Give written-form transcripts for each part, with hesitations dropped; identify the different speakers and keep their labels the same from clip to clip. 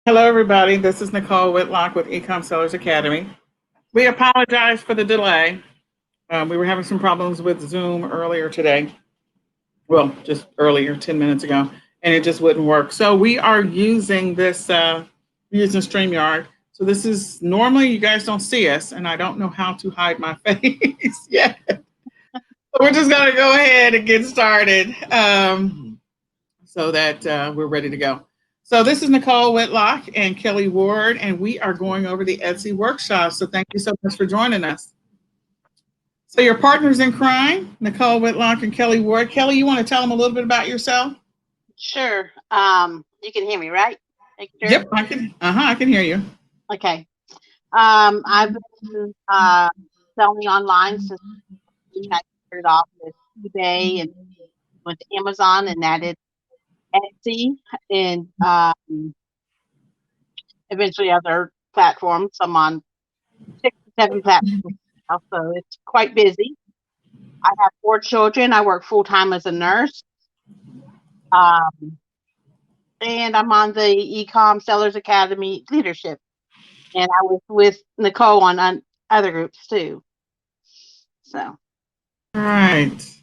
Speaker 1: Hello, everybody. This is Nicole Whitlock with eCom Sellers Academy. We apologize for the delay. We were having some problems with Zoom earlier today. Well, just earlier, 10 minutes ago, and it just wouldn't work. So we are using this, using StreamYard. So this is normally you guys don't see us, and I don't know how to hide my face yet. So we're just going to go ahead and get started so that we're ready to go. So this is Nicole Whitlock and Kelly Ward, and we are going over the Etsy workshop. So thank you so much for joining us. So your partners in crime, Nicole Whitlock and Kelly Ward. Kelly, you want to tell them a little bit about yourself?
Speaker 2: Sure. You can hear me, right?
Speaker 1: Sure. Yep, I can. I can hear you.
Speaker 2: Okay. I've been selling online since I started off with eBay and went to Amazon and added Etsy and eventually other platforms. I'm on 6 to 7 platforms now, so it's quite busy. I have 4 children. I work full time as a nurse. And I'm on the eCom Sellers Academy leadership. And I was with Nicole on other groups too. So.
Speaker 1: All right.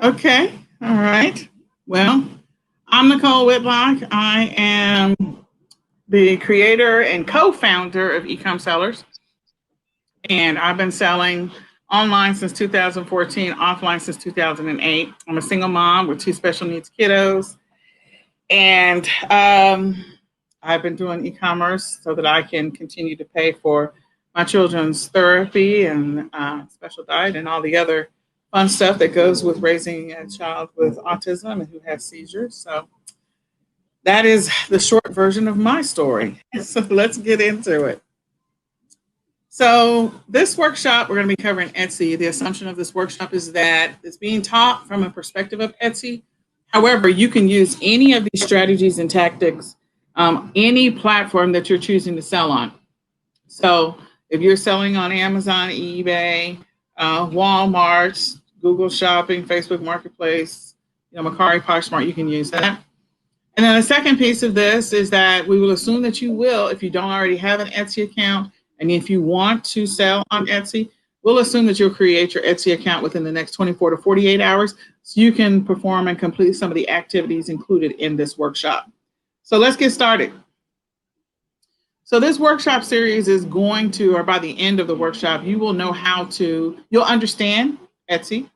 Speaker 1: Okay. All right. Well, I'm Nicole Whitlock. I am the creator and co-founder of eCom Sellers. And I've been selling online since 2014, offline since 2008. I'm a single mom with 2 special needs kiddos. And I've been doing e-commerce so that I can continue to pay for my children's therapy and special diet and all the other fun stuff that goes with raising a child with autism and who has seizures. So that is the short version of my story. So let's get into it. So this workshop, we're going to be covering Etsy. The assumption of this workshop is that it's being taught from a perspective of Etsy. However, you can use any of these strategies and tactics, any platform that you're choosing to sell on. So if you're selling on Amazon, eBay, Walmart, Google Shopping, Facebook Marketplace, Mercari, Poshmark, you can use that. And then the second piece of this is that we will assume that you will, if you don't already have an Etsy account, and if you want to sell on Etsy, we'll assume that you'll create your Etsy account within the next 24 to 48 hours so you can perform and complete some of the activities included in this workshop. So let's get started. So this workshop series is going to, or by the end of the workshop, you will know you'll understand Etsy.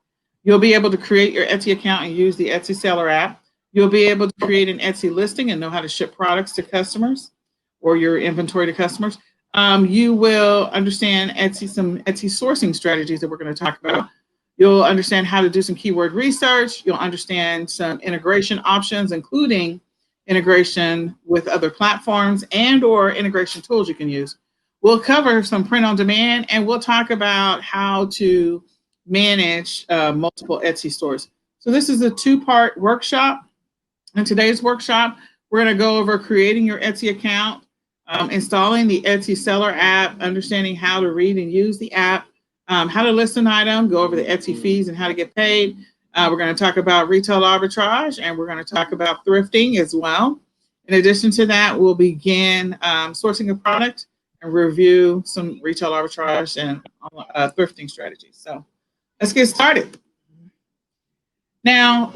Speaker 1: You'll be able to create your Etsy account and use the Etsy seller app. You'll be able to create an Etsy listing and know how to ship products to customers or your inventory to customers. You will understand some Etsy sourcing strategies that we're going to talk about. You'll understand how to do some keyword research. You'll understand some integration options, including integration with other platforms and or integration tools you can use. We'll cover some print on demand, and we'll talk about how to manage multiple Etsy stores. So this is a 2-part workshop. In today's workshop, we're going to go over creating your Etsy account, installing the Etsy seller app, understanding how to read and use the app, how to list an item, go over the Etsy fees and how to get paid. We're going to talk about retail arbitrage, and we're going to talk about thrifting as well. In addition to that, we'll begin sourcing a product and review some retail arbitrage and thrifting strategies. So let's get started. Now,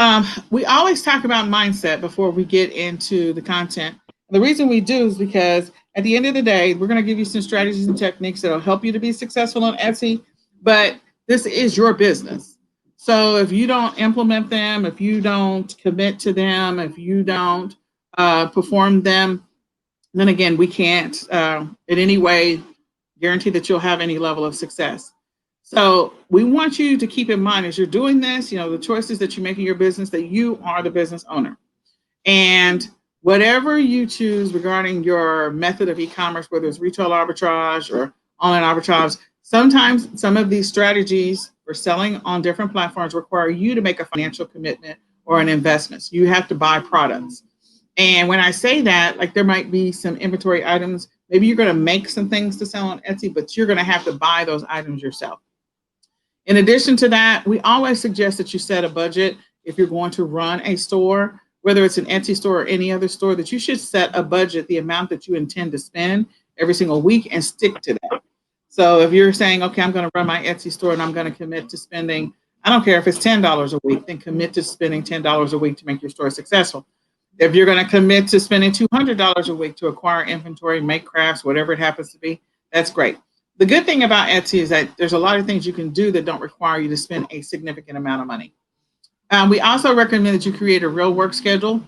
Speaker 1: we always talk about mindset before we get into the content. The reason we do is because at the end of the day, we're going to give you some strategies and techniques that will help you to be successful on Etsy, but this is your business. So if you don't implement them, if you don't commit to them, if you don't perform them, then again, we can't in any way guarantee that you'll have any level of success. So we want you to keep in mind as you're doing this, the choices that you make in your business, that you are the business owner. And whatever you choose regarding your method of e-commerce, whether it's retail arbitrage or online arbitrage, sometimes some of these strategies for selling on different platforms require you to make a financial commitment or an investment. So you have to buy products. And when I say that, like there might be some inventory items, maybe you're going to make some things to sell on Etsy, but you're going to have to buy those items yourself. In addition to that, we always suggest that you set a budget if you're going to run a store, whether it's an Etsy store or any other store, that you should set a budget, the amount that you intend to spend every single week, and stick to that. So if you're saying, okay, I'm going to run my Etsy store and I'm going to commit to spending, I don't care if it's $10 a week, then commit to spending $10 a week to make your store successful. If you're going to commit to spending $200 a week to acquire inventory, make crafts, whatever it happens to be, that's great. The good thing about Etsy is that there's a lot of things you can do that don't require you to spend a significant amount of money. We also recommend that you create a real work schedule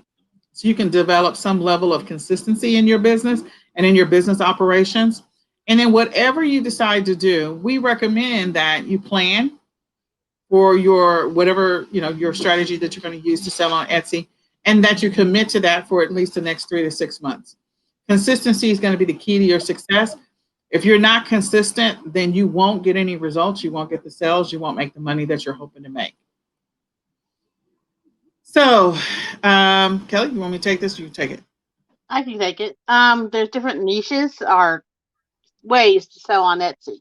Speaker 1: so you can develop some level of consistency in your business and in your business operations. And then whatever you decide to do, we recommend that you plan for your whatever, your strategy that you're going to use to sell on Etsy, and that you commit to that for at least the next 3 to 6 months. Consistency is going to be the key to your success. If you're not consistent, then you won't get any results. You won't get the sales. You won't make the money that you're hoping to make. So, Kelly, you want me to take this? Or you take it?
Speaker 2: I can take it. There's different niches or ways to sell on Etsy.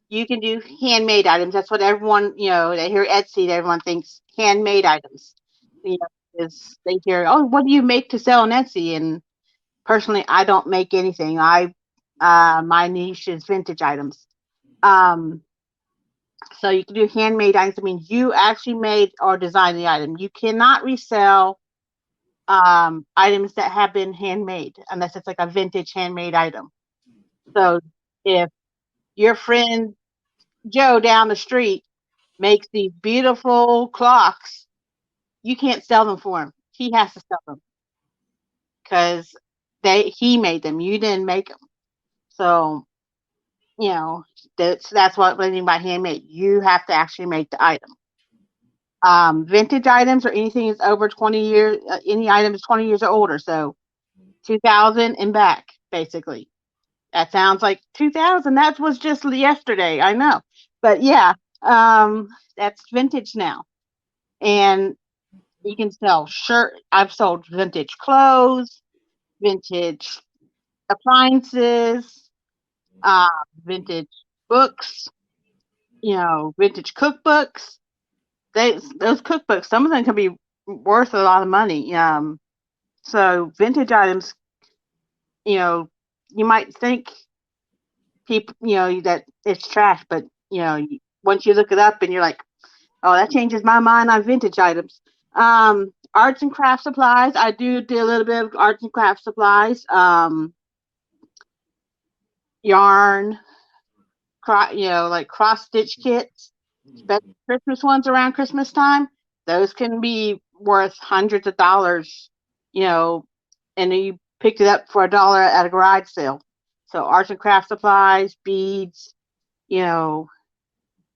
Speaker 2: You can do handmade items. That's what everyone, they hear Etsy, everyone thinks handmade items. You know, is they hear, oh, what do you make to sell on Etsy? And personally, I don't make anything. My niche is vintage items. Um, so you can do handmade items. I mean, you actually made or designed the item. You cannot resell items that have been handmade unless it's like a vintage handmade item. So if your friend Joe down the street makes these beautiful clocks, you can't sell them for him. He has to sell them because he made them. You didn't make them. So that's what I mean by handmade. You have to actually make the item. Vintage items or anything is over 20 years. Any item is 20 years or older. So 2000 and back, basically. That sounds like 2000. That was just yesterday. I know, but yeah, that's vintage now. And you can sell shirt. I've sold vintage clothes, vintage appliances, uh, vintage books. Vintage cookbooks. Those cookbooks, some of them can be worth a lot of money. So vintage items, you might think people, that it's trash, but once you look it up and you're like, oh, that changes my mind on vintage items. Arts and craft supplies. I do a little bit of arts and craft supplies. Yarn, like cross stitch kits, especially Christmas ones around Christmas time. Those can be worth hundreds of dollars, and you picked it up for $1 at a garage sale. So arts and craft supplies, beads, you know,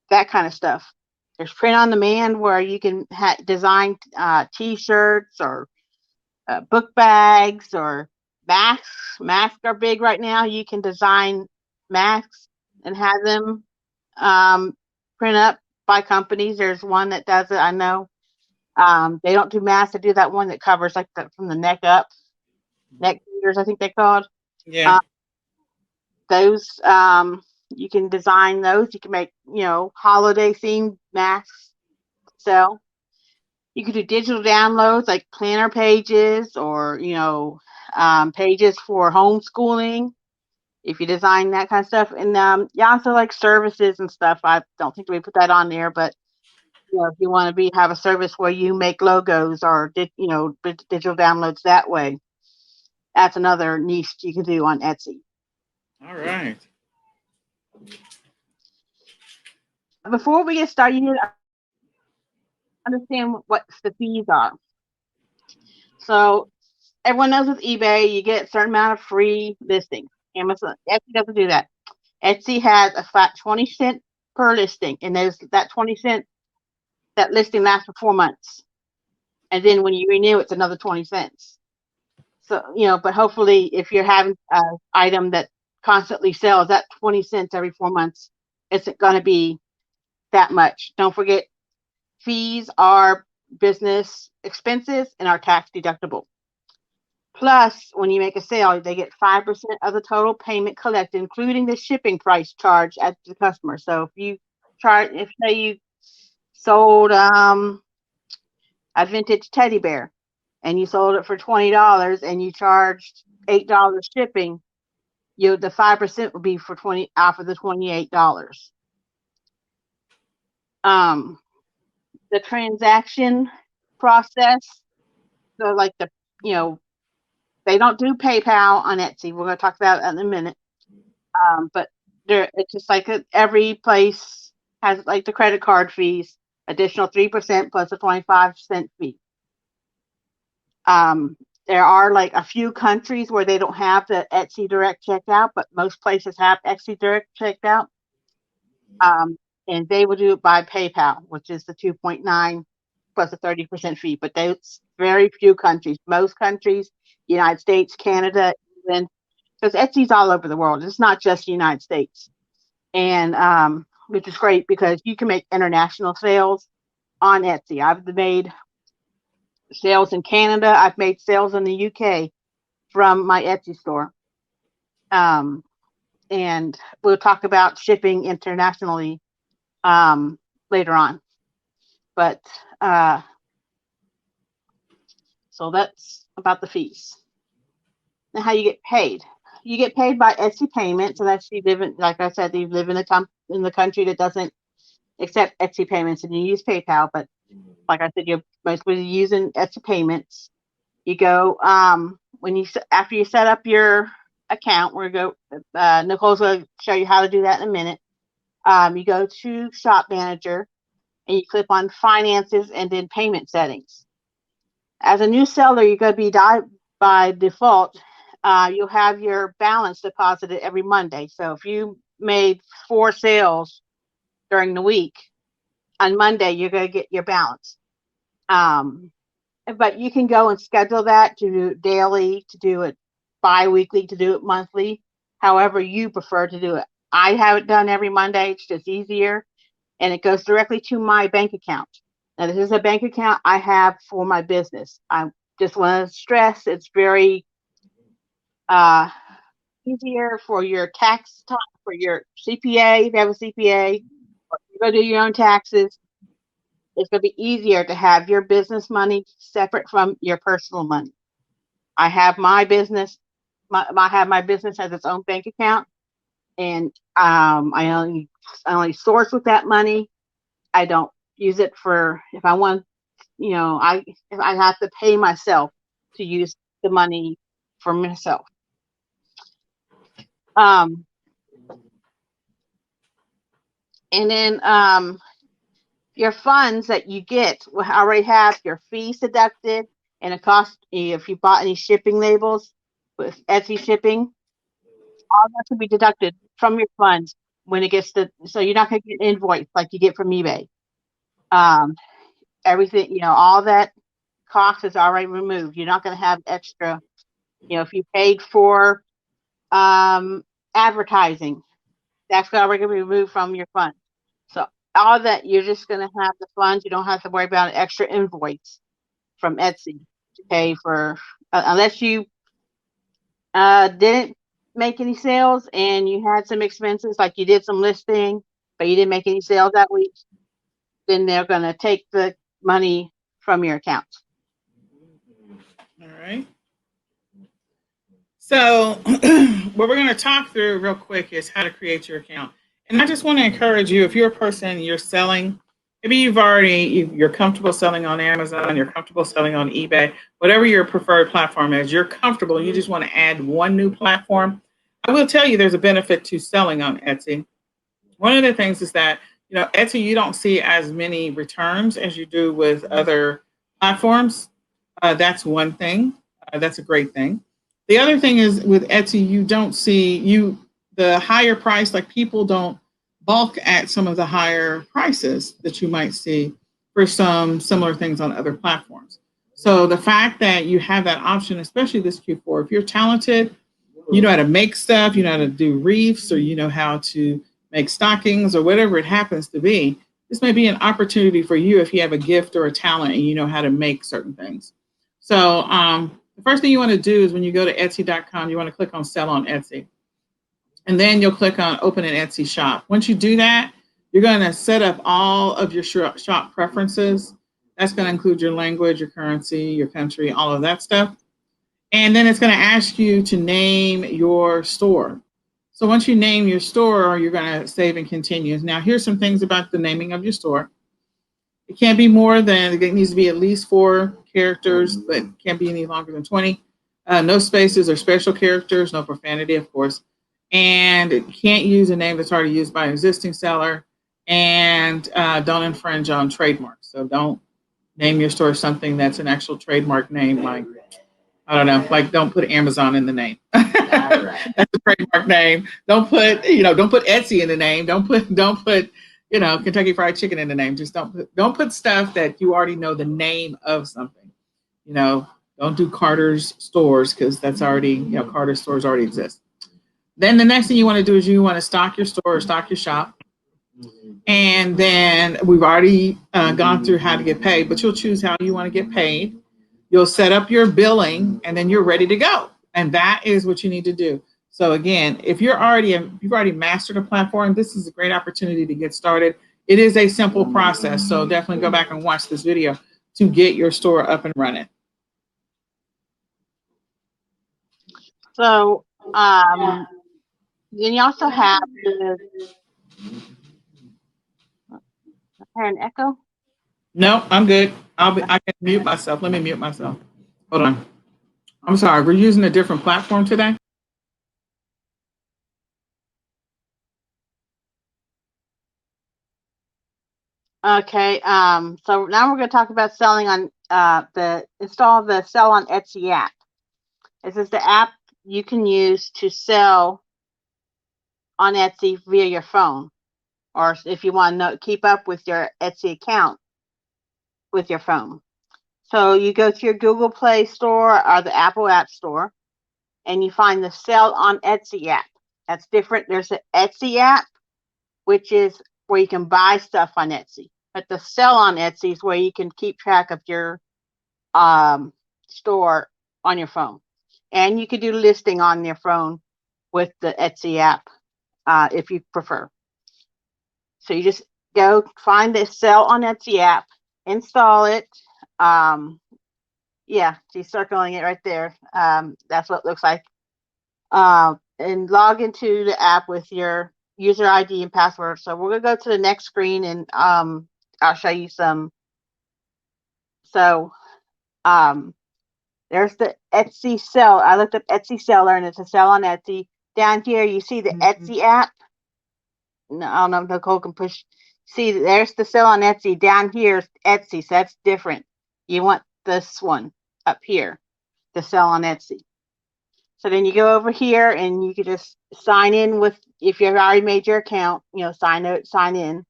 Speaker 2: that kind of stuff. There's print on demand where you can design T-shirts or book bags or masks. Masks are big right now. You can design masks and have them print up by companies. There's one that does it. I know. They don't do masks. They do that one that covers like from the neck up, neck gaiters, I think they called.
Speaker 1: Yeah.
Speaker 2: Those you can design those. You can make holiday themed masks. So you could do digital downloads like planner pages or pages for homeschooling if you design that kind of stuff. And also like services and stuff. I don't think we put that on there, but if you want to have a service where you make logos or digital downloads that way, that's another niche you can do on Etsy.
Speaker 1: All right.
Speaker 2: Before we get started, you need to understand what the fees are. So everyone knows with eBay, you get a certain amount of free listings. Amazon, Etsy doesn't do that. Etsy has a flat 20 cents per listing, and that 20 cents, that listing lasts for 4 months, and then when you renew, it's another 20 cents. So but hopefully, if you're having an item that constantly sells, that 20 cents every 4 months isn't going to be that much. Don't forget, fees are business expenses and are tax deductible. Plus, when you make a sale, they get 5% of the total payment collected, including the shipping price charged at the customer. So if say you sold a vintage teddy bear, and you sold it for $20 and you charged $8 shipping, the 5% would be for 20 off of the $28. The transaction process, so like they don't do PayPal on Etsy. We're going to talk about that in a minute. But it's just like every place has like the credit card fees, additional 3% plus a 25-cent fee. There are like a few countries where they don't have the Etsy direct checkout, but most places have Etsy direct checkout. And they will do it by PayPal, which is the 2.9 plus a 30% fee. But there's very few countries. Most countries, United States, Canada, England, because Etsy's all over the world. It's not just the United States. And which is great because you can make international sales on Etsy. I've made sales in Canada. I've made sales in the UK from my Etsy store. And we'll talk about shipping internationally later on. But so that's about the fees. Now, how you get paid? You get paid by Etsy payments, so that's you live in, like I said, you live in the country that doesn't accept Etsy payments, and you use PayPal. But like I said, you're mostly using Etsy payments. You go after you set up your account. Nicole's going to show you how to do that in a minute. You go to Shop Manager, and you click on Finances and then Payment Settings. As a new seller, you're going to be by default. You'll have your balance deposited every Monday. So if you made 4 sales during the week, on Monday you're going to get your balance. But you can go and schedule that to do it daily, to do it bi-weekly, to do it monthly, however you prefer to do it. I have it done every Monday. It's just easier, and it goes directly to my bank account. Now, this is a bank account I have for my business. I just want to stress it's very easier for your tax time, for your CPA. If you have a CPA, you go do your own taxes. It's going to be easier to have your business money separate from your personal money. I have my business. My business has its own bank account, and I only source with that money. I don't use it for if I want. I have to pay myself to use the money for myself. And then your funds that you get will already have your fees deducted and it cost. If you bought any shipping labels with Etsy shipping, all that can be deducted from your funds when it gets so you're not going to get an invoice like you get from eBay. Everything, all that cost is already removed. You're not going to have extra. If you paid for advertising, that's already going to be removed from your funds. So all that, you're just going to have the funds. You don't have to worry about an extra invoice from Etsy to pay for, unless you didn't make any sales and you had some expenses, like you did some listing, but you didn't make any sales that week, then they're going to take the money from your account.
Speaker 1: All right. So what we're going to talk through real quick is how to create your account. And I just want to encourage you, if you're a person, you're selling, maybe you're comfortable selling on Amazon, you're comfortable selling on eBay, whatever your preferred platform is, you're comfortable, you just want to add one new platform. I will tell you there's a benefit to selling on Etsy. One of the things is that, Etsy, you don't see as many returns as you do with other platforms. That's one thing. That's a great thing. The other thing is with Etsy, you don't see the higher price, like people don't balk at some of the higher prices that you might see for some similar things on other platforms. So the fact that you have that option, especially this Q4, if you're talented, you know how to make stuff, you know how to do wreaths, or you know how to make stockings or whatever it happens to be, this may be an opportunity for you if you have a gift or a talent and you know how to make certain things. So the first thing you want to do is when you go to Etsy.com, you want to click on Sell on Etsy. And then you'll click on Open an Etsy Shop. Once you do that, you're going to set up all of your shop preferences. That's going to include your language, your currency, your country, all of that stuff. And then it's going to ask you to name your store. So once you name your store, you're going to save and continue. Now, here's some things about the naming of your store. It can't be more than, it needs to be at least 4 characters, but can't be any longer than 20. No spaces or special characters, no profanity, of course. And it can't use a name that's already used by an existing seller. And don't infringe on trademarks. So don't name your store something that's an actual trademark name, like, I don't know, like don't put Amazon in the name. Right. That's a trademark name. Don't put, don't put Etsy in the name. Don't put, Kentucky Fried Chicken in the name. Just don't put stuff that you already know the name of something. Don't do Carter's stores, because that's already, Carter's stores already exist. Then the next thing you want to do is you want to stock your store or stock your shop. And then we've already gone through how to get paid, but you'll choose how you want to get paid. You'll set up your billing, and then you're ready to go. And that is what you need to do. So again, if you've already mastered a platform, this is a great opportunity to get started. It is a simple process. So definitely go back and watch this video to get your store up and running.
Speaker 2: So then you also have an echo.
Speaker 1: No, I'm good. I can mute myself. Let me mute myself. Hold on. I'm sorry. We're using a different platform today.
Speaker 2: Okay. So now we're going to talk about selling on install the Sell on Etsy app. This is the app you can use to sell on Etsy via your phone, or if you want to keep up with your Etsy account with your phone. So you go to your Google Play Store or the Apple App Store, and you find the Sell on Etsy app. That's different. There's an Etsy app, which is where you can buy stuff on Etsy. But the Sell on Etsy is where you can keep track of your store on your phone. And you could do listing on your phone with the Etsy app if you prefer. So you just go find the Sell on Etsy app, install it. Yeah, she's circling it right there. That's what it looks like. And log into the app with your user ID and password. So we're going to go to the next screen, and I'll show you some. So there's the Etsy sell. I looked up Etsy seller, and it's a sell on Etsy. Down here, you see the Etsy app. No, I don't know if Nicole can push. See, there's the sell on Etsy. Down here is Etsy, so that's different. You want this one up here, the sell on Etsy. So then you go over here, and you can just sign in with, if you've already made your account, sign in,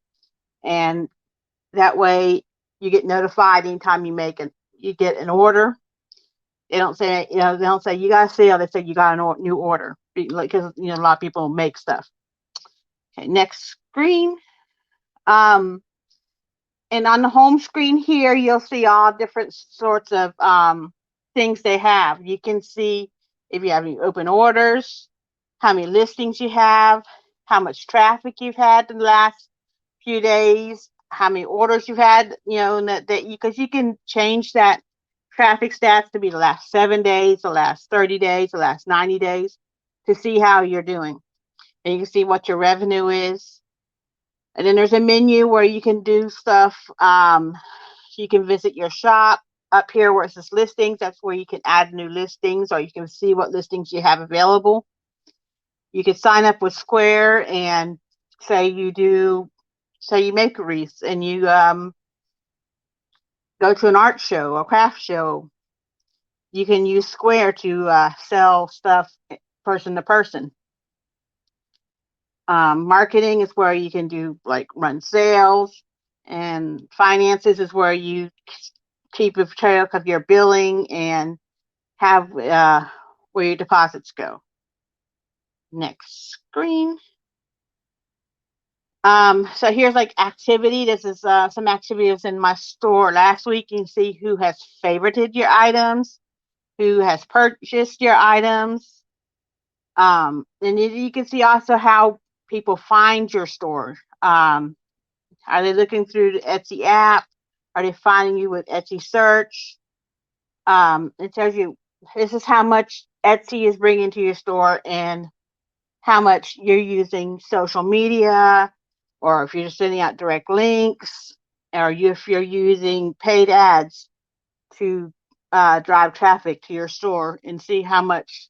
Speaker 2: and that way you get notified anytime you get an order. They don't say, they don't say you got a sale. They say you got a new order, because a lot of people make stuff. Okay, next screen. And on the home screen here, you'll see all different sorts of things they have. You can see if you have any open orders, how many listings you have, how much traffic you've had in the last few days, how many orders you've had, because you can change that traffic stats to be the last 7 days, the last 30 days, the last 90 days, to see how you're doing. And you can see what your revenue is. And then there's a menu where you can do stuff. You can visit your shop. Up here where it says listings, that's where you can add new listings, or you can see what listings you have available. You can sign up with Square, and say you make wreaths, and you go to an art show or craft show. You can use Square to sell stuff person to person. Marketing is where you can do run sales, and finances is where you keep a track of your billing and have where your deposits go. Next screen. So here's activity. This is some activities in my store last week. You can see who has favorited your items, who has purchased your items. And you can see also how people find your store. Are they looking through the Etsy app? Are they finding you with Etsy search? It tells you this is how much Etsy is bringing to your store and how much you're using social media, or if you're just sending out direct links, or if you're using paid ads to drive traffic to your store, and see how much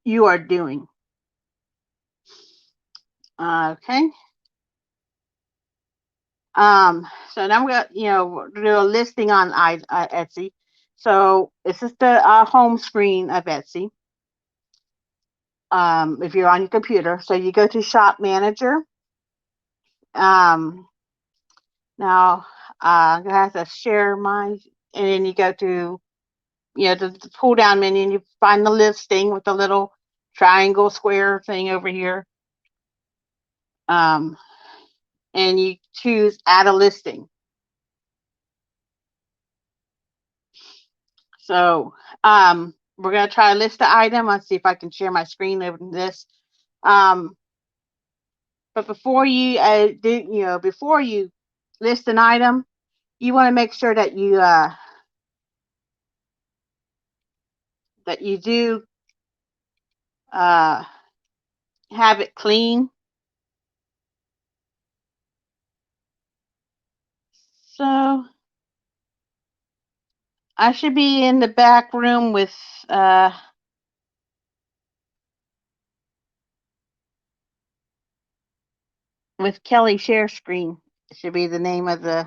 Speaker 2: you are doing. Okay. So now we got, do a listing on Etsy. So this is the home screen of Etsy. If you're on your computer, so you go to Shop Manager. Now I'm gonna have to share my, and then you go to, the pull down menu, and you find the listing with the little triangle square thing over here. And you choose Add a Listing. So we're gonna try to list the item. Let's see if I can share my screen over this. But before you before you list an item, you want to make sure that you do have it clean. So I should be in the back room with Kelly share screen. It should be the name of the.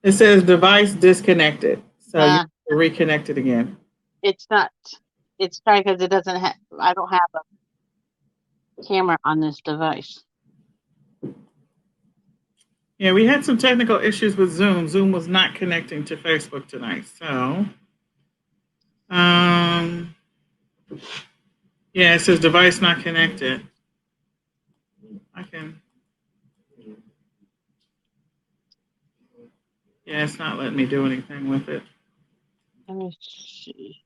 Speaker 1: It says device disconnected. So you have to reconnect it again.
Speaker 2: It's not. It's trying because it doesn't have. I don't have a camera on this device.
Speaker 1: Yeah, we had some technical issues with Zoom. Zoom was not connecting to Facebook tonight. So, yeah, it says device not connected. Yeah, it's not letting me do anything with it.
Speaker 2: Let me see.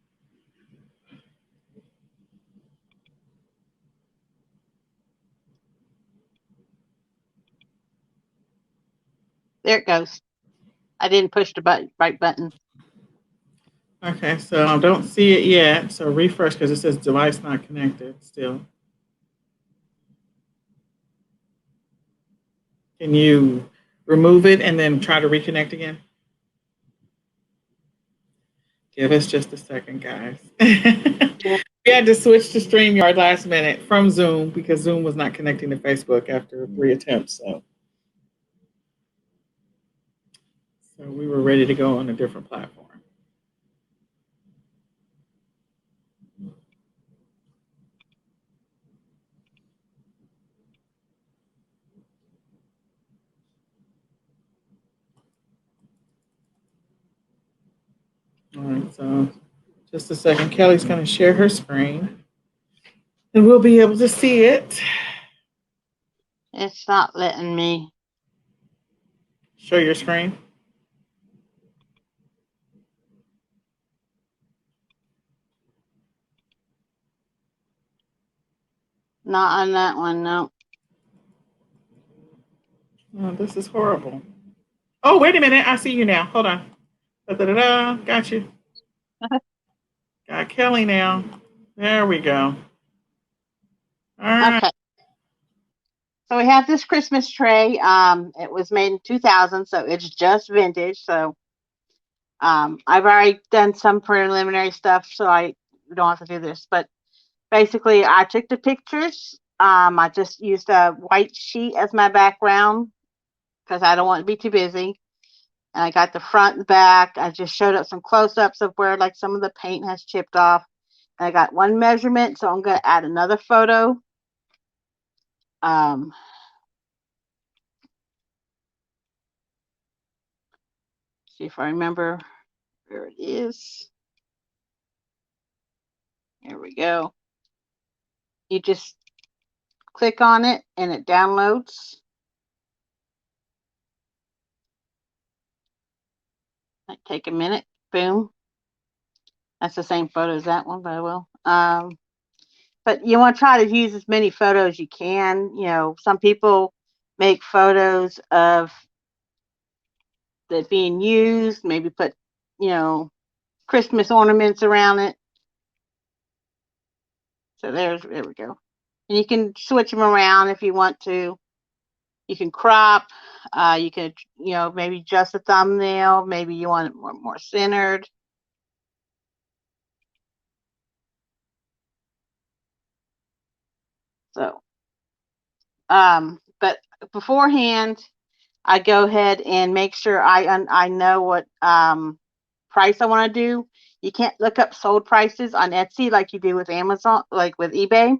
Speaker 2: There it goes. I didn't push the right button.
Speaker 1: Okay, so I don't see it yet. So refresh because it says device not connected still. Can you remove it and then try to reconnect again? Give us just a second, guys. We had to switch to StreamYard last minute from Zoom because Zoom was not connecting to Facebook after 3 attempts. So we were ready to go on a different platform. All right, so just a second. Kelly's going to share her screen and we'll be able to see it.
Speaker 2: It's not letting me.
Speaker 1: Show your screen.
Speaker 2: Not on that one, no.
Speaker 1: Oh, this is horrible. Oh, wait a minute. I see you now. Hold on. Da-da-da-da. Got you. Got Kelly now. There we go. All right.
Speaker 2: Okay. So we have this Christmas tray. It was made in 2000, so it's just vintage. So I've already done some preliminary stuff, so I don't have to do this. But basically, I took the pictures. I just used a white sheet as my background because I don't want to be too busy. And I got the front and back. I just showed up some close-ups of where like some of the paint has chipped off. And I got one measurement, so I'm going to add another photo. See if I remember where it is. There we go. You just click on it and it downloads. Might take a minute. Boom. That's the same photo as that one, but I will. But you want to try to use as many photos as you can. Some people make photos of it being used, maybe put, Christmas ornaments around it. So there we go. And you can switch them around if you want to. You can crop. You can, maybe adjust the thumbnail. Maybe you want it more centered. So, but beforehand, I go ahead and make sure I know what price I want to do. You can't look up sold prices on Etsy like you do with Amazon, like with eBay.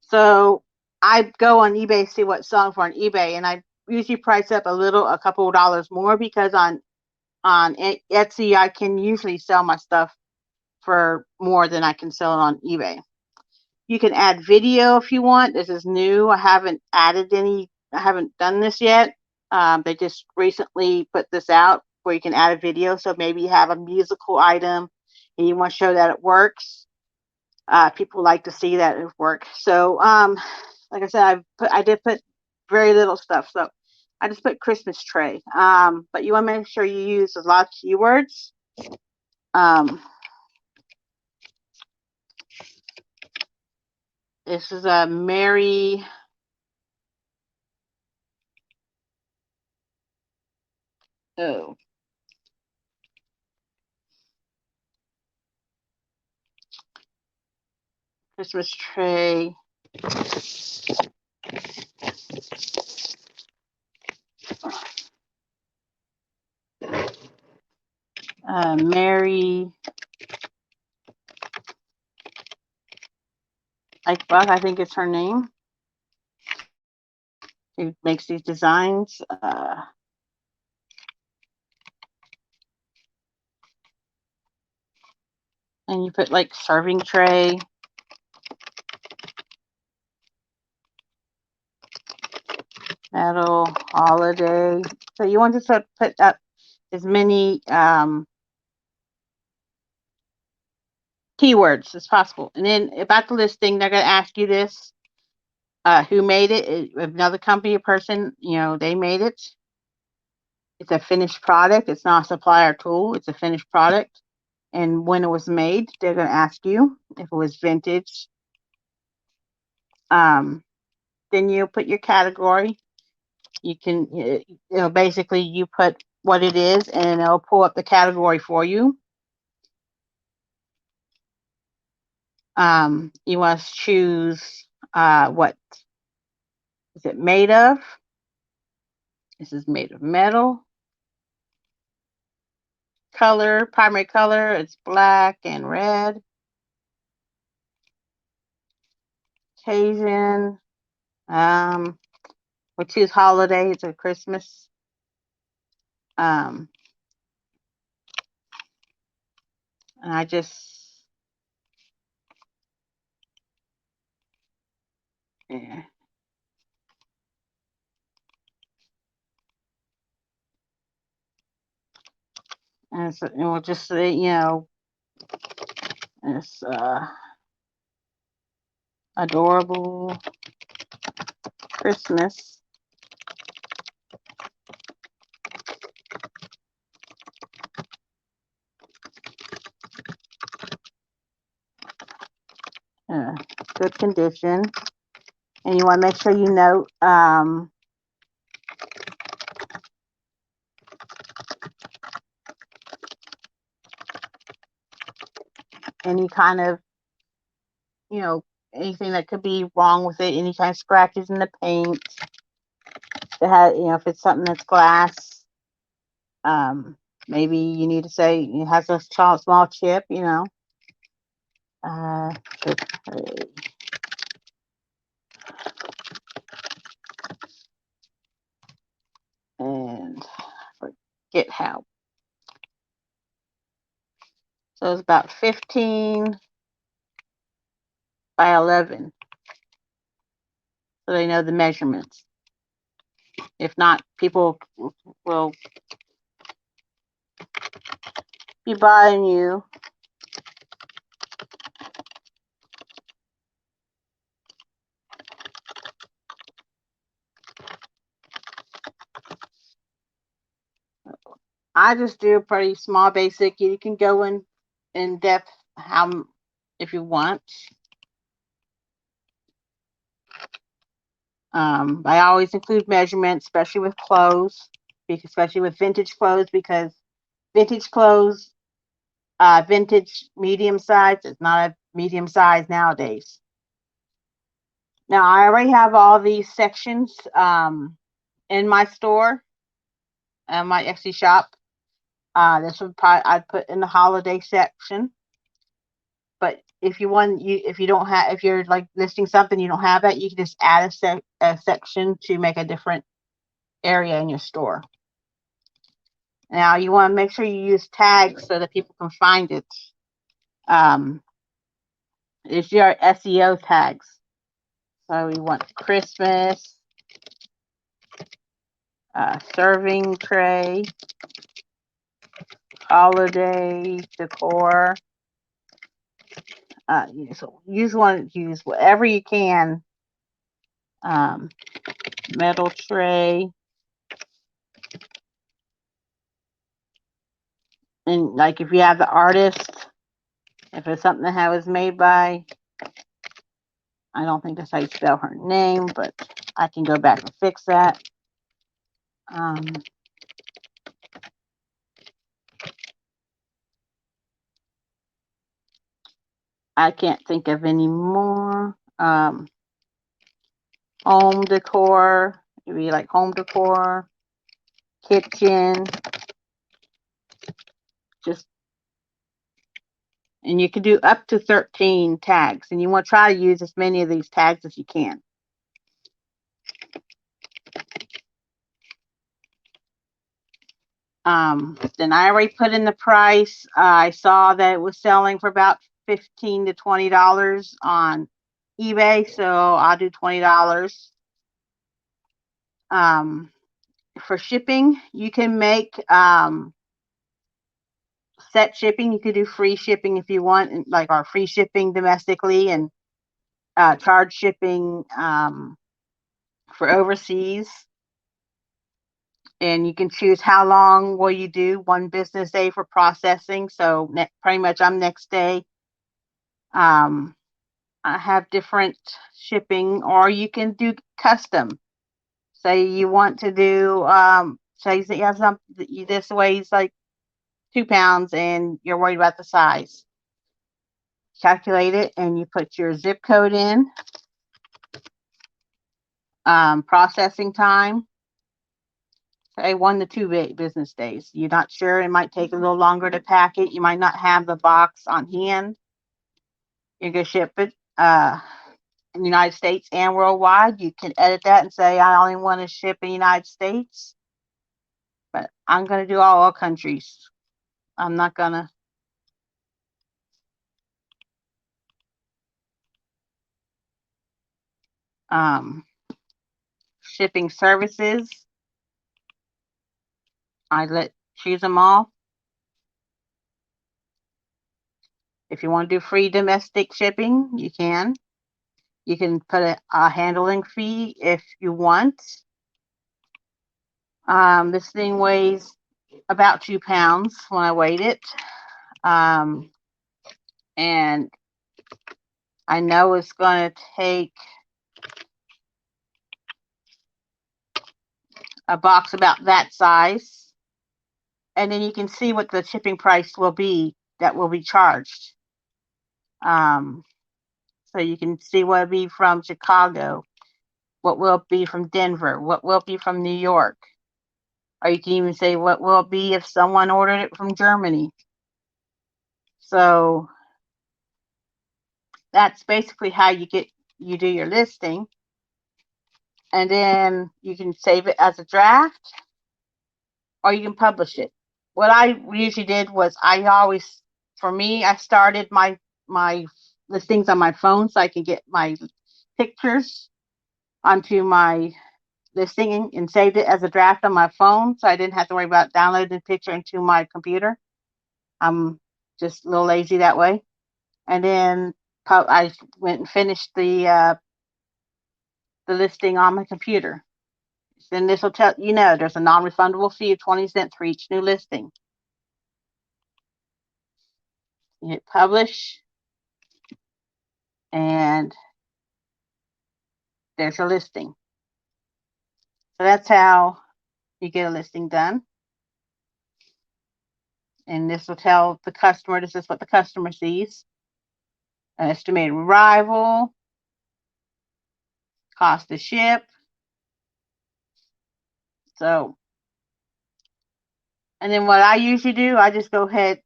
Speaker 2: So I go on eBay, see what's selling for on eBay, and I usually price up a couple of dollars more, because on Etsy I can usually sell my stuff for more than I can sell it on eBay. You can add video if you want. This is new. I haven't done this yet. They just recently put this out where you can add a video. So maybe you have a musical item and you want to show that it works. People like to see that it works. So, like I said, I did put very little stuff. So I just put Christmas tray. But you want to make sure you use a lot of keywords. This is a Merry Christmas tray. Mary Eichbach, I think it's her name. She makes these designs. And you put like serving tray. Metal holiday. So you want to put up as many keywords as possible. And then about the listing, they're going to ask you this. Who made it? Another company or person, they made it. It's a finished product. It's not a supplier tool. It's a finished product. And when it was made, they're going to ask you if it was vintage. Then you put your category. You can, basically you put what it is and it'll pull up the category for you. You want to choose what is it made of? This is made of metal. Color, primary color, it's black and red. Occasion, we choose holiday, it's a Christmas. And I just, yeah. And we'll just say, it's adorable Christmas. Good condition. And you want to make sure you note any kind of, anything that could be wrong with it, any kind of scratches in the paint. If it's something that's glass, maybe you need to say it has a small chip, and forget how. So it's about 15 by 11. So they know the measurements. If not, people will be buying you. I just do a pretty small basic. You can go in depth how if you want. I always include measurements, especially with clothes, especially with vintage clothes, because vintage clothes, vintage medium size is not a medium size nowadays. Now I already have all these sections in my store and my Etsy shop. This would probably I'd put in the holiday section. But if you don't have, if you're like listing something you don't have that, you can just add a section to make a different area in your store. Now you want to make sure you use tags so that people can find it. Um, it's your SEO tags. So we want Christmas, serving tray, holiday decor. So use whatever you can. Um, Metal tray, and like if you have the artist, if it's something that was made by, I don't think that's how you spell her name, but I can go back and fix that. I can't think of any more. Home decor, it'd be like home decor, kitchen, just, and you can do up to 13 tags, and you want to try to use as many of these tags as you can. Then I already put in the price. I saw that it was selling for about $15 to $20 on eBay, so I'll do $20. For shipping, you can make set shipping. You could do free shipping if you want, like our free shipping domestically, and charge shipping for overseas. And you can choose how long will you do, 1 business day for processing. So pretty much I'm next day. I have different shipping, or you can do custom. Say you want to do, say you have something this weighs like 2 pounds and you're worried about the size. Calculate it and you put your zip code in. Processing time, say 1 to 2 business days. You're not sure, it might take a little longer to pack it. You might not have the box on hand. You're going to ship it in the United States and worldwide. You can edit that and say, I only want to ship in the United States, but I'm going to do all countries. I'm not going to shipping services. I choose them all. If you want to do free domestic shipping, you can. You can put a handling fee if you want. This thing weighs about 2 pounds when I weighed it. And I know it's going to take a box about that size. And then you can see what the shipping price will be that will be charged. So you can see what it'll be from Chicago, what will it be from Denver, what will it be from New York. Or you can even say what will it be if someone ordered it from Germany. So that's basically how you do your listing. And then you can save it as a draft, or you can publish it. What I usually did was I started my listings on my phone so I can get my pictures onto my listing and saved it as a draft on my phone, so I didn't have to worry about downloading the picture into my computer. I'm just a little lazy that way. And then I went and finished the listing on my computer. Then this will tell you know there's a non-refundable fee of 20 cents for each new listing. You hit publish, and there's your listing. So that's how you get a listing done. And this will tell the customer, this is what the customer sees. An estimated arrival, cost to ship. So, and then what I usually do, I just go ahead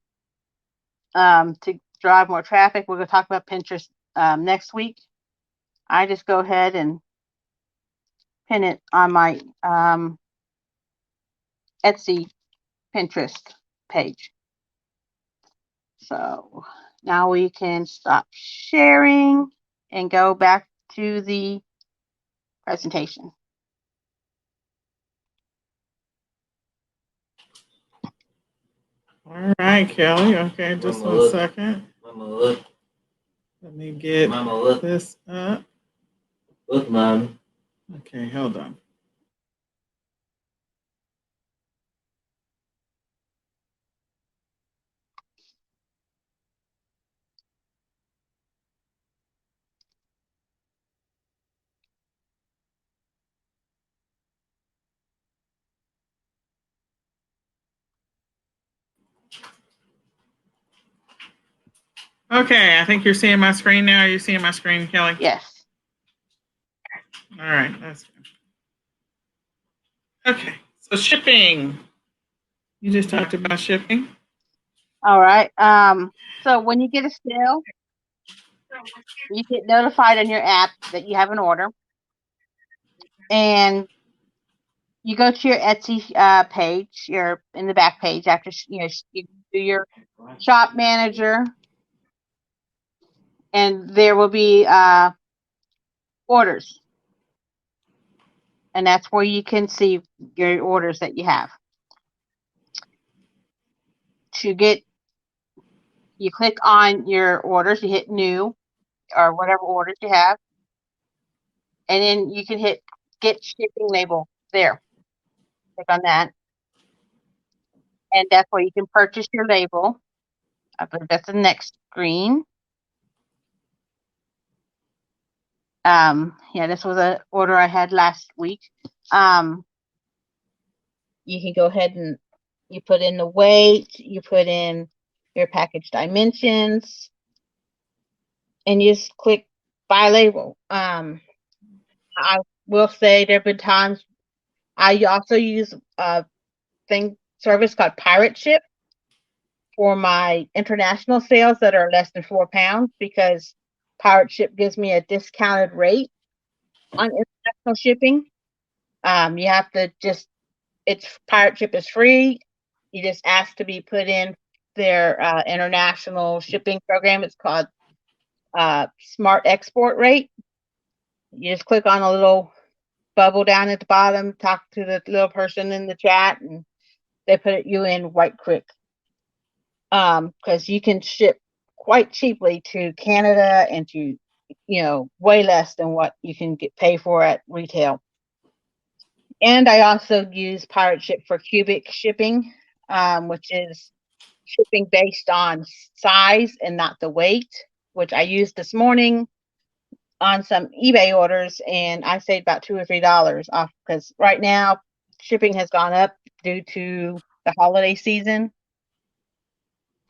Speaker 2: to drive more traffic. We're going to talk about Pinterest next week. I just go ahead and pin it on my Etsy Pinterest page. So now we can stop sharing and go back to the presentation.
Speaker 1: All right, Kelly. Okay, just one second. Let me get this up.
Speaker 3: Look, Mom.
Speaker 1: Okay, hold on. Okay, I think you're seeing my screen now. Are you seeing my screen, Kelly?
Speaker 2: Yes.
Speaker 1: All right, that's good. Okay, so shipping. You just talked about shipping.
Speaker 2: All right. So when you get a sale, you get notified on your app that you have an order, and you go to your Etsy page. You're in the back page after you do your shop manager, and there will be orders, and that's where you can see your orders that you have. You click on your orders, you hit new or whatever orders you have, and then you can hit get shipping label there. Click on that, and that's where you can purchase your label. I believe that's the next screen. Yeah, this was an order I had last week. You can go ahead and you put in the weight, you put in your package dimensions, and you just click buy label. I will say there have been times I also use a service called Pirate Ship for my international sales that are less than 4 pounds, because Pirate Ship gives me a discounted rate on international shipping. You have to Pirate Ship is free. You just ask to be put in their international shipping program. It's called Smart Export Rate. You just click on a little bubble down at the bottom, talk to the little person in the chat, and they put you in right quick. Because you can ship quite cheaply to Canada and to, way less than what you can pay for at retail. And I also use Pirate Ship for cubic shipping, which is shipping based on size and not the weight, which I used this morning on some eBay orders, and I saved about $2 or $3 off, because right now shipping has gone up due to the holiday season.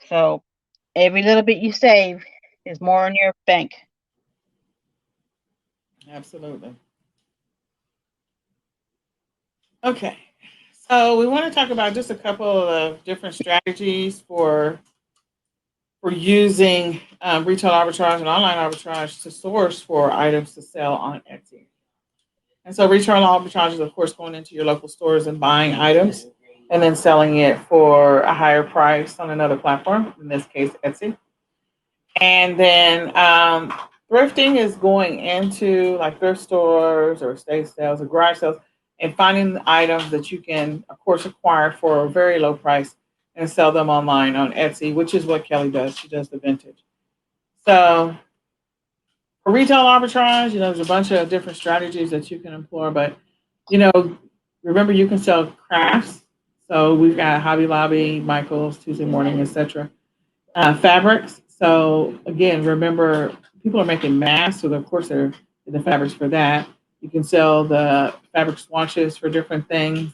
Speaker 2: So every little bit you save is more in your bank.
Speaker 1: Absolutely. Okay, so we want to talk about just a couple of different strategies for using retail arbitrage and online arbitrage to source for items to sell on Etsy. And so retail arbitrage is, of course, going into your local stores and buying items and then selling it for a higher price on another platform, in this case, Etsy. And then thrifting is going into like thrift stores or estate sales or garage sales and finding the items that you can, of course, acquire for a very low price and sell them online on Etsy, which is what Kelly does. She does the vintage. So for retail arbitrage, there's a bunch of different strategies that you can employ, but, Remember, you can sell crafts. So we've got Hobby Lobby, Michael's, Tuesday Morning, etc. Fabrics. So again, remember, people are making masks, so of course they're the fabrics for that. You can sell the fabric swatches for different things.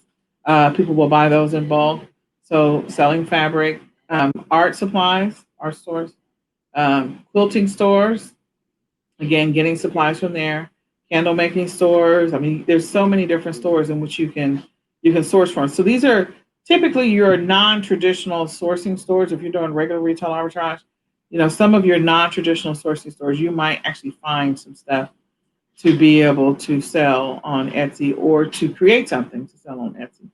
Speaker 1: People will buy those in bulk. So selling fabric, art supplies, art stores, quilting stores. Again, getting supplies from there. Candle making stores. I mean, there's so many different stores in which you can source from. So these are typically your non-traditional sourcing stores. If you're doing regular retail arbitrage, some of your non-traditional sourcing stores, you might actually find some stuff to be able to sell on Etsy or to create something to sell on Etsy.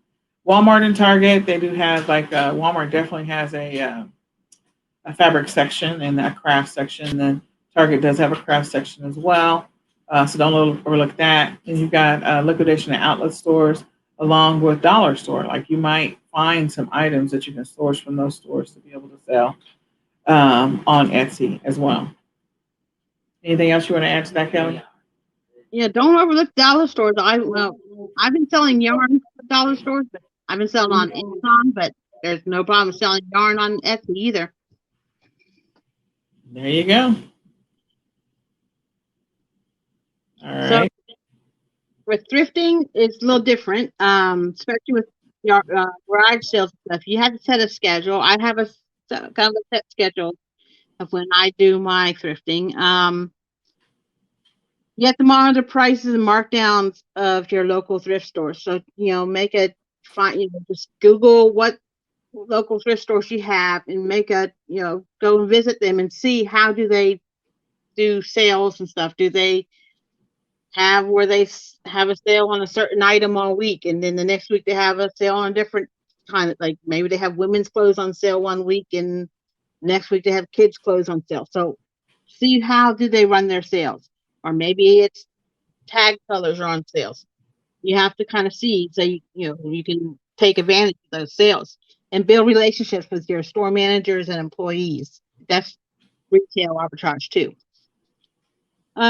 Speaker 1: Walmart and Target, they do have Walmart definitely has a fabric section and a craft section. Then Target does have a craft section as well. So don't overlook that. And you've got liquidation and outlet stores along with dollar store. Like you might find some items that you can source from those stores to be able to sell on Etsy as well. Anything else you want to add to that, Kelly?
Speaker 2: Yeah, don't overlook dollar stores. I've been selling yarn at dollar stores, but I've been selling on eCom, but there's no problem selling yarn on Etsy either.
Speaker 1: There you go. All right.
Speaker 2: So with thrifting, it's a little different, especially with your garage sales stuff. You have to set a schedule. I have kind of a set schedule of when I do my thrifting. You have to monitor prices and markdowns of your local thrift store. So, just Google what local thrift stores you have and go and visit them and see how do they do sales and stuff. Do they have where they have a sale on a certain item all week, and then the next week they have a sale on a different kind of, like maybe they have women's clothes on sale one week and next week they have kids clothes on sale. So see how do they run their sales, or maybe it's tag colors are on sales. You have to kind of see so you can take advantage of those sales and build relationships with your store managers and employees. That's retail arbitrage too.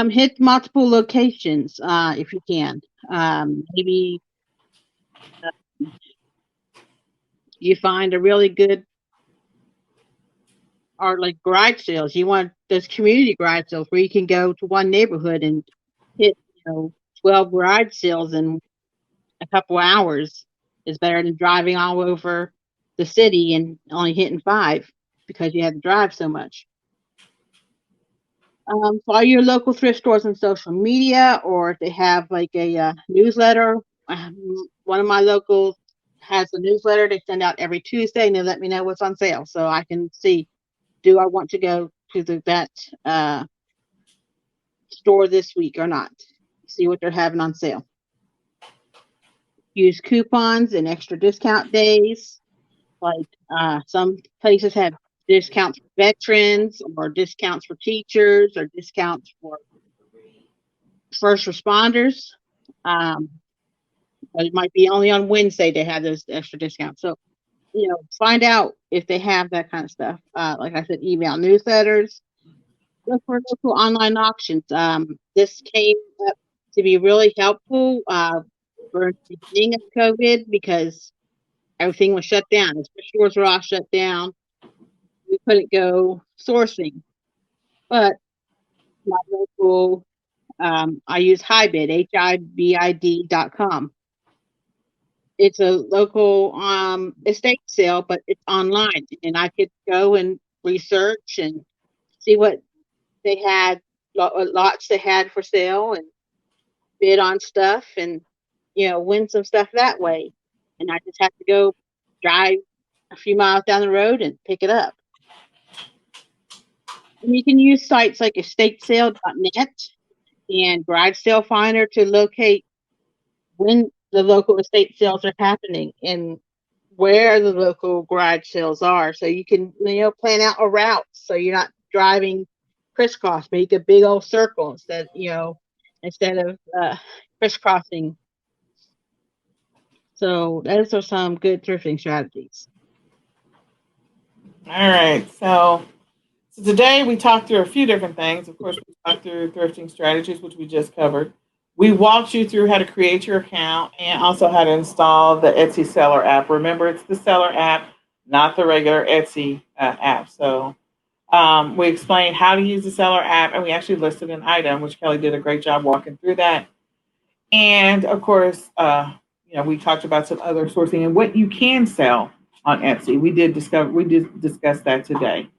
Speaker 2: Hit multiple locations if you can. Maybe you find a really good, or like garage sales. You want those community garage sales where you can go to one neighborhood and hit 12 garage sales in a couple hours. Is better than driving all over the city and only hitting 5 because you had to drive so much. Follow your local thrift stores on social media, or if they have like a newsletter. One of my locals has a newsletter they send out every Tuesday, and they let me know what's on sale, so I can see, do I want to go to that store this week or not? See what they're having on sale. Use coupons and extra discount days. Like some places have discounts for veterans, or discounts for teachers, or discounts for first responders. It might be only on Wednesday they have those extra discounts. So, find out if they have that kind of stuff. Like I said, email newsletters, look for local online auctions. This came up to be really helpful for the beginning of COVID because everything was shut down. The stores were all shut down. We couldn't go sourcing. But my local, I use Hibid, HIBID.com. It's a local estate sale, but it's online, and I could go and research and see what they had, what lots they had for sale, and bid on stuff, and win some stuff that way. And I just have to go drive a few miles down the road and pick it up. And you can use sites like estatesale.net and Garage Sale Finder to locate when the local estate sales are happening and where the local garage sales are. So you can, plan out a route so you're not driving crisscross, make a big old circle instead of crisscrossing. So those are some good thrifting strategies.
Speaker 1: All right. So today we talked through a few different things. Of course, we talked through thrifting strategies, which we just covered. We walked you through how to create your account and also how to install the Etsy seller app. Remember, it's the seller app, not the regular Etsy app. So we explained how to use the seller app, and we actually listed an item, which Kelly did a great job walking through that. And of course, we talked about some other sourcing and what you can sell on Etsy. We did discuss that today.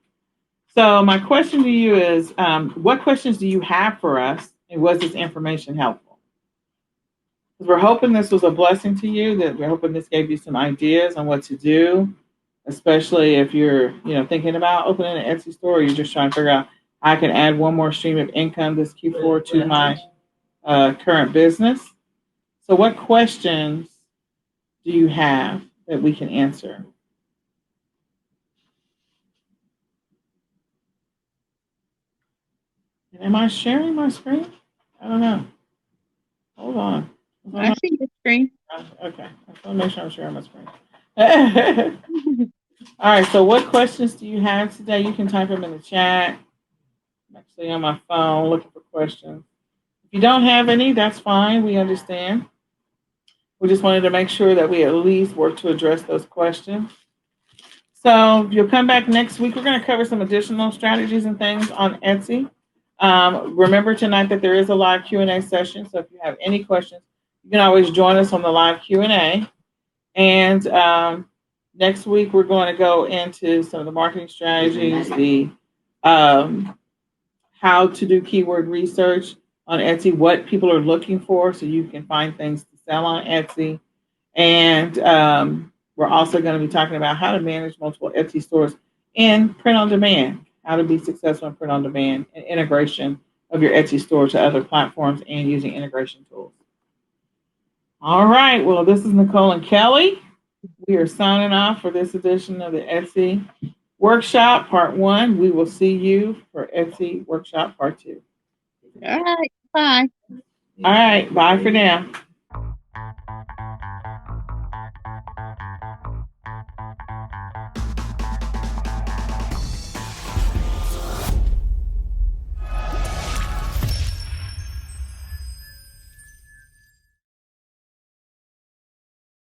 Speaker 1: So my question to you is, what questions do you have for us, and was this information helpful? Because we're hoping this was a blessing to you. That we're hoping this gave you some ideas on what to do, especially if you're, thinking about opening an Etsy store, or you're just trying to figure out how I can add one more stream of income this Q4 to my current business. So, what questions do you have that we can answer? Am I sharing my screen? I don't know. Hold on.
Speaker 2: I see your screen.
Speaker 1: Okay. I want to make sure I'm sharing my screen. All right. So, what questions do you have today? You can type them in the chat. I'm actually on my phone looking for questions. If you don't have any, that's fine. We understand. We just wanted to make sure that we at least work to address those questions. So you'll come back next week. We're going to cover some additional strategies and things on Etsy. Remember tonight that there is a live Q&A session. So if you have any questions, you can always join us on the live Q&A. And next week, we're going to go into some of the marketing strategies, the how to do keyword research on Etsy, what people are looking for so you can find things to sell on Etsy. And we're also going to be talking about how to manage multiple Etsy stores in print on demand, how to be successful in print on demand, and integration of your Etsy store to other platforms and using integration tools. All right. Well, this is Nicole and Kelly. We are signing off for this edition of the Etsy Workshop Part 1. We will see you for Etsy Workshop Part 2.
Speaker 2: All right. Bye.
Speaker 1: All right. Bye for now.